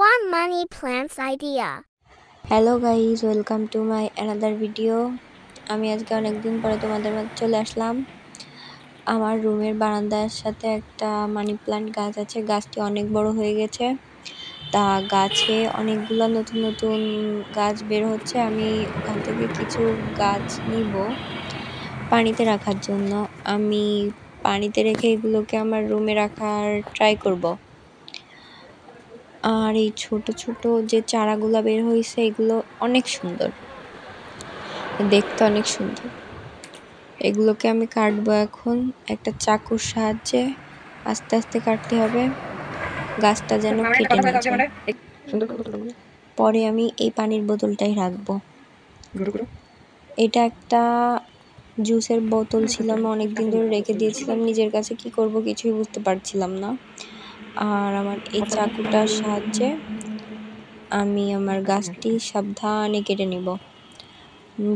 One money plants idea. Hello guys, welcome to my another video. আমি আজকে অনেকদিন পরে তোমাদের মাঝে চলে আসলাম। আমার রুমের বারান্দার সাথে একটা মানি প্লান্ট গাছ আছে। গাছটি অনেক বড় হয়ে গেছে। তা গাছে অনেকগুলো নতুন নতুন গাছ বের হচ্ছে। আমি ওখান থেকে কিছু গাছ নিব পানিতে রাখার জন্য। আমি পানিতে রেখে এগুলোকে আমার রুমে রাখার ট্রাই করব। আর এই ছোট ছোট যে চারাগুলা বের হয়েছে এগুলো অনেক সুন্দর, দেখতে অনেক সুন্দর। এগুলোকে আমি কাটবো এখন একটা চাকুর সাহায্যে। আস্তে আস্তে কাটতে হবে, গাছটা যেন কেটে না যায়। পরে আমি এই পানির বোতলটাই রাখবো। এটা একটা জুসের বোতল ছিল, আমি অনেকদিন ধরে রেখে দিয়েছিলাম নিজের কাছে। কি করব কিছুই বুঝতে পারছিলাম না। আর আমার এই চাকুটার সাহায্যে আমি আমার গাছটি সাবধানে কেটে নিব।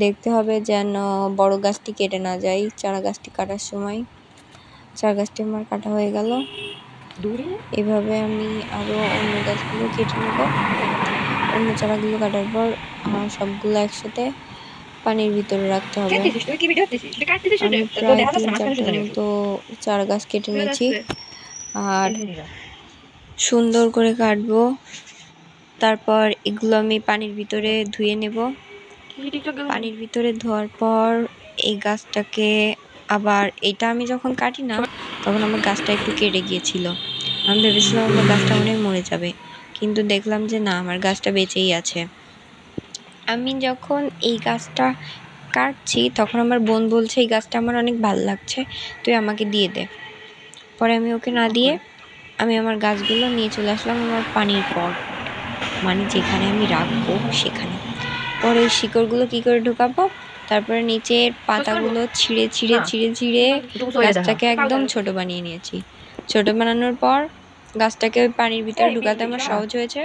দেখতে হবে যেন বড় গাছটি কেটে না যায় চারা গাছটি কাটার সময়। চারা গাছটি আমার কাটা হয়ে গেল। এভাবে আমি আরও অন্য গাছগুলো কেটে নেব। অন্য চারাগুলো কাটার পর সবগুলো একসাথে পানির ভিতরে রাখতে হবে। আমি প্রায় 3-4টার মতো চারা গাছ কেটে নিয়েছি আর সুন্দর করে কাটবো। তারপর এগুলো আমি পানির ভিতরে ধুয়ে নেব। পানির ভিতরে ধোয়ার পর এই গাছটাকে আবার, এটা আমি যখন কাটি না তখন আমার গাছটা একটু কেটে গিয়েছিল। আমি ভেবেছিলাম আমার গাছটা মনে হয় মরে যাবে, কিন্তু দেখলাম যে না, আমার গাছটা বেঁচেই আছে। আমি যখন এই গাছটা কাটছি তখন আমার বোন বলছে এই গাছটা আমার অনেক ভালো লাগছে, তুই আমাকে দিয়ে দে। পরে আমি ওকে না দিয়ে আমি আমার গাছগুলো নিয়ে চলে আসলাম আমার পানির পট, মানে যেখানে আমি রাখবো সেখানে। পরে ওই শিকড়গুলো কি করে ঢুকাবো, তারপরে নিচের পাতাগুলো ছিঁড়ে ছিঁড়ে ছিঁড়ে ছিঁড়ে গাছটাকে একদম ছোট বানিয়ে নিয়েছি। ছোট বানানোর পর গাছটাকে ওই পানির ভিতরে ঢুকাতে আমার সহজ হয়েছে।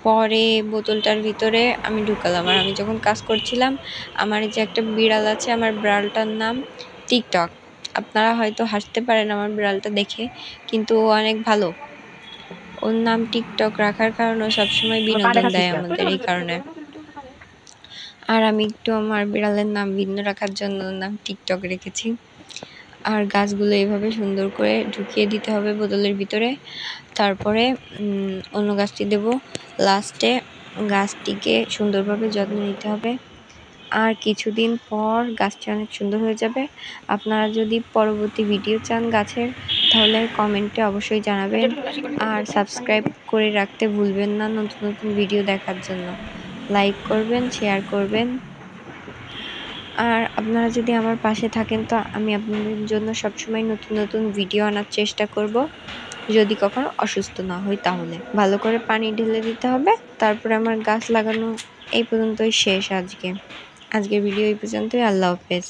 পরে বোতলটার ভিতরে আমি ঢুকালাম। আর আমি যখন কাজ করছিলাম, আমার যে একটা বিড়াল আছে, আমার বিড়ালটার নাম টিকটক। আপনারা হয়তো হাসতে পারেন আমার বিড়ালটা দেখে, কিন্তু ও অনেক ভালো। ওর নাম টিকটক রাখার কারণে সবসময় বিনোদন দেয় আমাদের, এই কারণে। আর আমি একটু আমার বিড়ালের নাম ভিন্ন রাখার জন্য নাম টিকটক রেখেছি। আর গাছগুলো এভাবে সুন্দর করে ঢুকিয়ে দিতে হবে বোতলের ভিতরে। তারপরে অন্য গাছটি দেব। লাস্টে গাছটিকে সুন্দরভাবে যত্ন নিতে হবে। আর কিছুদিন পর গাছটি অনেক সুন্দর হয়ে যাবে। আপনারা যদি পরবর্তী ভিডিও চান গাছের, তাহলে কমেন্টে অবশ্যই জানাবেন। আর সাবস্ক্রাইব করে রাখতে ভুলবেন না নতুন নতুন ভিডিও দেখার জন্য। লাইক করবেন, শেয়ার করবেন। আর আপনারা যদি আমার পাশে থাকেন তো আমি আপনাদের জন্য সবসময় নতুন নতুন ভিডিও আনার চেষ্টা করব। যদি কখনো অসুস্থ না হই তাহলে ভালো করে পানি ঢেলে দিতে হবে। তারপরে আমার গাছ লাগানো এই পর্যন্তই শেষ। আজকের ভিডিও এই পর্যন্তই। আল্লাহ হাফেজ।